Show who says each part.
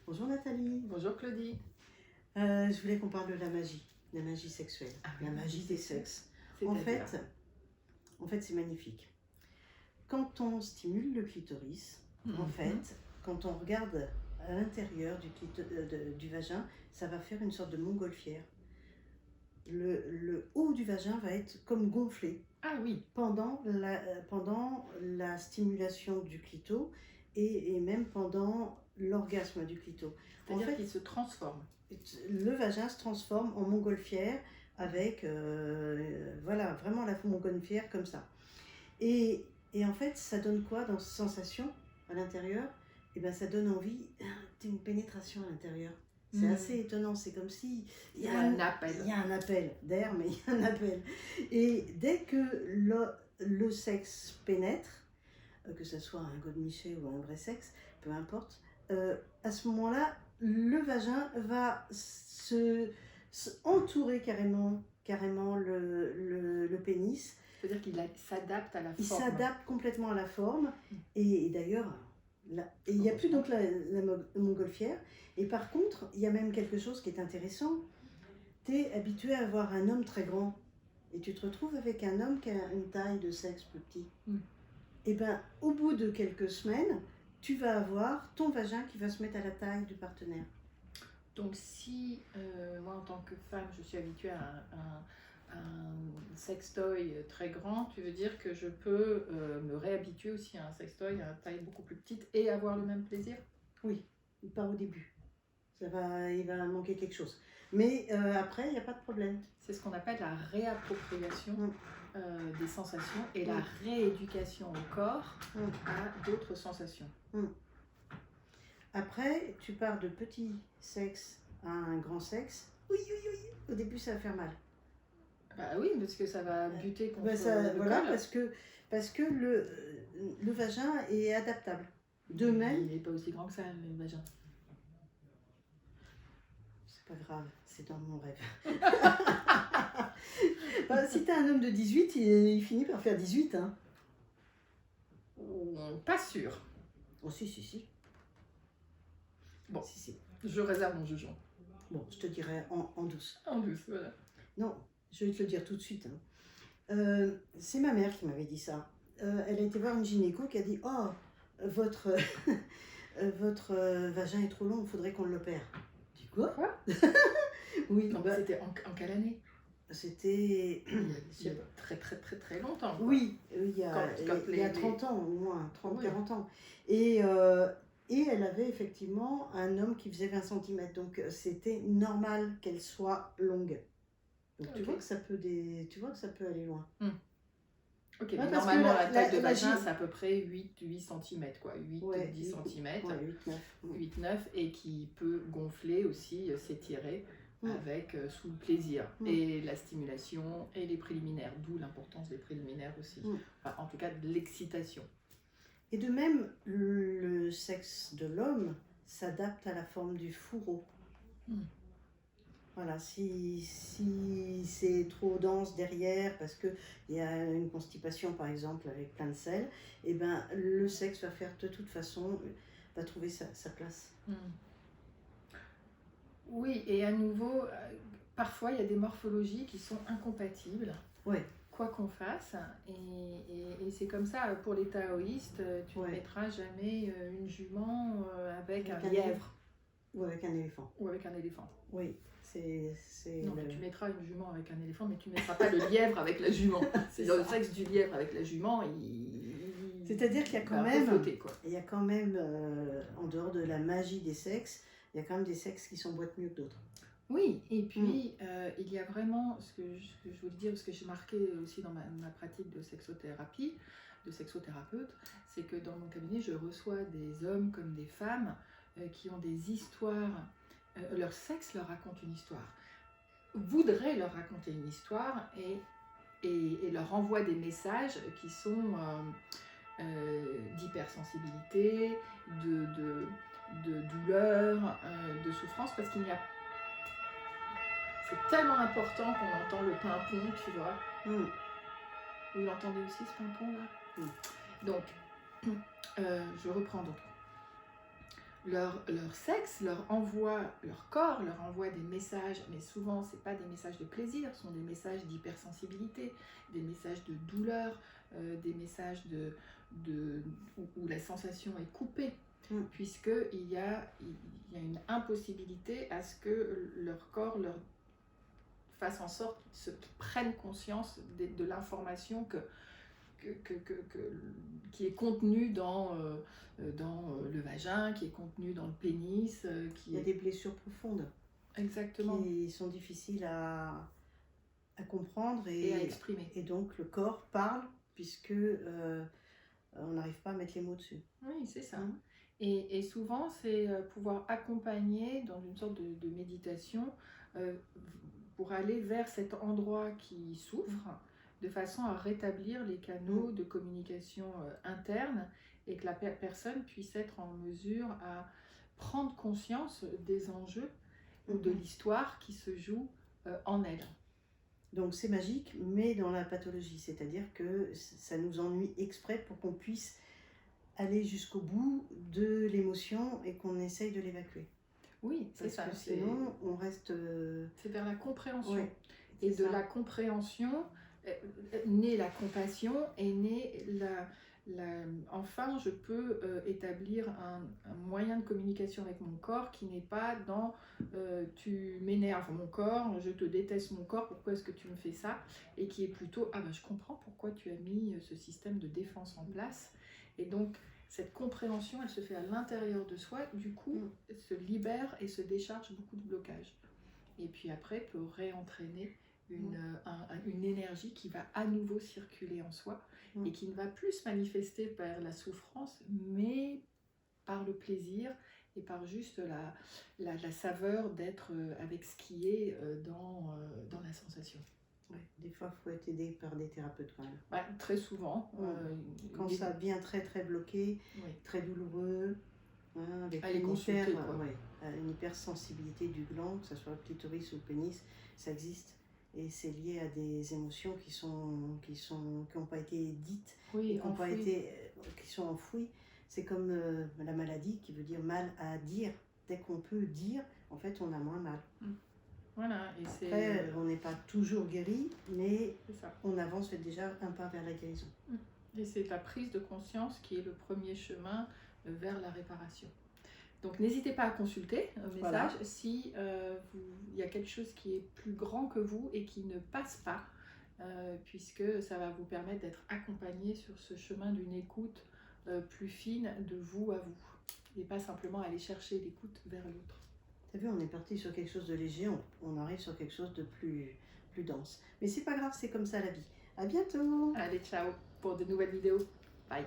Speaker 1: Bonjour Nathalie.
Speaker 2: Bonjour Claudie.
Speaker 1: Je voulais qu'on parle de la magie sexuelle, la magie des sexes. En fait, c'est magnifique. Quand on stimule le clitoris, en fait, quand on regarde à l'intérieur du vagin, ça va faire une sorte de montgolfière. Le haut du vagin va être comme gonflé.
Speaker 2: Ah oui.
Speaker 1: Pendant la stimulation du clito et même pendant l'orgasme du clito.
Speaker 2: C'est-à-dire qu'il se transforme.
Speaker 1: Le vagin se transforme en montgolfière avec, voilà, vraiment la montgolfière comme ça. Et en fait, ça donne quoi dans cette sensation à l'intérieur? Et ben, ça donne envie d'une pénétration à l'intérieur. C'est assez étonnant, c'est comme si
Speaker 2: il y a un appel.
Speaker 1: Il y a un appel d'air, mais il y a un appel. Et dès que le sexe pénètre, que ce soit un godemiché ou un vrai sexe, peu importe, à ce moment-là, le vagin va se entourer carrément le pénis.
Speaker 2: C'est-à-dire qu'il s'adapte à la forme.
Speaker 1: Il s'adapte complètement à la forme. Et d'ailleurs, il n'y a plus donc la montgolfière. Et par contre, il y a même quelque chose qui est intéressant. Tu es habitué à avoir un homme très grand. Et tu te retrouves avec un homme qui a une taille de sexe plus petit. Et bien, au bout de quelques semaines, tu vas avoir ton vagin qui va se mettre à la taille du partenaire.
Speaker 2: Donc si, moi en tant que femme, je suis habituée à un sextoy très grand, tu veux dire que je peux me réhabituer aussi à un sextoy à une taille beaucoup plus petite et avoir le même plaisir?
Speaker 1: Oui, pas au début. Il va manquer quelque chose. Mais après, il n'y a pas de problème.
Speaker 2: C'est ce qu'on appelle la réappropriation des sensations et la rééducation au corps à d'autres sensations.
Speaker 1: Après, tu pars de petit sexe à un grand sexe. Oui. Au début, ça va faire mal.
Speaker 2: Bah oui, parce que ça va buter contre
Speaker 1: le voilà, parce que le vagin est adaptable. De même,
Speaker 2: il n'est pas aussi grand que ça, le vagin.
Speaker 1: C'est pas grave, c'est dans mon rêve. Si t'as un homme de 18, il finit par faire 18. Hein.
Speaker 2: Pas sûr.
Speaker 1: Oh si.
Speaker 2: Bon, si. Je réserve mon jugement.
Speaker 1: Bon, je te dirai en douce.
Speaker 2: En douce, voilà.
Speaker 1: Non, je vais te le dire tout de suite. Hein. C'est ma mère qui m'avait dit ça. Elle a été voir une gynéco qui a dit « Oh, votre vagin est trop long, il faudrait qu'on l'opère. » Tu dis quoi? Oui.
Speaker 2: Donc c'était en quelle année?
Speaker 1: C'était
Speaker 2: il y a très longtemps. Quoi.
Speaker 1: Oui, il y a 30 ans au moins, 30-40 ans. Et elle avait effectivement un homme qui faisait 20 cm, donc c'était normal qu'elle soit longue. Donc tu vois que ça peut aller loin.
Speaker 2: Ok, mais normalement la taille de vagin c'est à peu près 8 cm, quoi. 8-10 cm, 8-9, et qui peut gonfler aussi, s'étirer avec sous le plaisir et la stimulation et les préliminaires, d'où l'importance des préliminaires aussi, enfin, en tout cas de l'excitation.
Speaker 1: Et de même, le sexe de l'homme s'adapte à la forme du fourreau. Voilà, si c'est trop dense derrière parce qu'il y a une constipation par exemple avec plein de sel, et ben le sexe va faire de toute façon, va trouver sa place.
Speaker 2: Oui, et à nouveau, parfois il y a des morphologies qui sont incompatibles.
Speaker 1: Ouais.
Speaker 2: Quoi qu'on fasse, et c'est comme ça, pour les taoïstes, tu ne mettras jamais une jument avec un lièvre.
Speaker 1: Ou avec un éléphant.
Speaker 2: Ou avec un éléphant.
Speaker 1: Oui,
Speaker 2: non, tu mettras une jument avec un éléphant, mais tu ne mettras pas le lièvre avec la jument. C'est le sexe du lièvre avec la jument,
Speaker 1: c'est-à-dire qu'il y a quand même, en dehors de la magie des sexes, il y a quand même des sexes qui s'emboîtent mieux que d'autres.
Speaker 2: Oui, et puis il y a vraiment, ce que je voulais dire, ce que j'ai marqué aussi dans ma pratique de sexothérapie, de sexothérapeute, c'est que dans mon cabinet, je reçois des hommes comme des femmes qui ont des histoires, leur sexe leur raconte une histoire, voudrait leur raconter une histoire et leur envoie des messages qui sont d'hypersensibilité, de douleur, de souffrance, parce qu'il n'y a... C'est tellement important qu'on entend le pimpon, tu vois. Vous l'entendez aussi, ce pimpon là? Donc, je reprends donc. leur sexe leur envoie, leur corps leur envoie des messages, mais souvent c'est pas des messages de plaisir, ce sont des messages d'hypersensibilité, des messages de douleur, des messages où la sensation est coupée, puisqu'il y a une impossibilité à ce que leur corps leur fasse en sorte qu'ils prennent conscience de l'information qui est contenue dans le vagin, qui est contenue dans le pénis.
Speaker 1: Il y a des blessures profondes.
Speaker 2: Exactement.
Speaker 1: Qui sont difficiles à comprendre
Speaker 2: et à exprimer.
Speaker 1: Et donc le corps parle puisque on n'arrive pas à mettre les mots dessus.
Speaker 2: Oui, c'est ça. Et souvent, c'est pouvoir accompagner dans une sorte de méditation pour aller vers cet endroit qui souffre, de façon à rétablir les canaux de communication interne et que la personne puisse être en mesure à prendre conscience des enjeux ou de l'histoire qui se joue en elle.
Speaker 1: Donc c'est magique, mais dans la pathologie, c'est-à-dire que ça nous ennuie exprès pour qu'on puisse aller jusqu'au bout de l'émotion et qu'on essaye de l'évacuer.
Speaker 2: Oui, c'est ça.
Speaker 1: Parce que sinon, on reste...
Speaker 2: C'est vers la compréhension.
Speaker 1: Ouais,
Speaker 2: et de la compréhension naît la compassion et naît enfin, je peux établir un moyen de communication avec mon corps qui n'est pas dans tu m'énerves mon corps, je te déteste mon corps, pourquoi est-ce que tu me fais ça, et qui est plutôt ah ben je comprends pourquoi tu as mis ce système de défense en place. Et donc cette compréhension, elle se fait à l'intérieur de soi, du coup se libère et se décharge beaucoup de blocages. Et puis après peut réentraîner une énergie qui va à nouveau circuler en soi et qui ne va plus se manifester par la souffrance, mais par le plaisir et par juste la saveur d'être avec ce qui est dans la sensation.
Speaker 1: Ouais, des fois, il faut être aidé par des thérapeutes quand même.
Speaker 2: Ouais, très souvent.
Speaker 1: Quand ça devient très très bloqué, très douloureux, avec une hypersensibilité du gland, que ce soit le clitoris ou le pénis, ça existe. Et c'est lié à des émotions qui n'ont pas été dites, qui sont enfouies. C'est comme la maladie qui veut dire mal à dire. Dès qu'on peut dire, en fait, on a moins mal.
Speaker 2: Voilà, et
Speaker 1: après, on n'est pas toujours guéri, mais on avance déjà un pas vers la guérison.
Speaker 2: Et c'est la prise de conscience qui est le premier chemin vers la réparation. Donc n'hésitez pas à consulter un message si il y a quelque chose qui est plus grand que vous et qui ne passe pas, puisque ça va vous permettre d'être accompagné sur ce chemin d'une écoute plus fine de vous à vous, et pas simplement aller chercher l'écoute vers l'autre.
Speaker 1: T'as vu, on est parti sur quelque chose de léger, on arrive sur quelque chose de plus dense. Mais c'est pas grave, c'est comme ça la vie. À bientôt.
Speaker 2: Allez, ciao pour de nouvelles vidéos. Bye.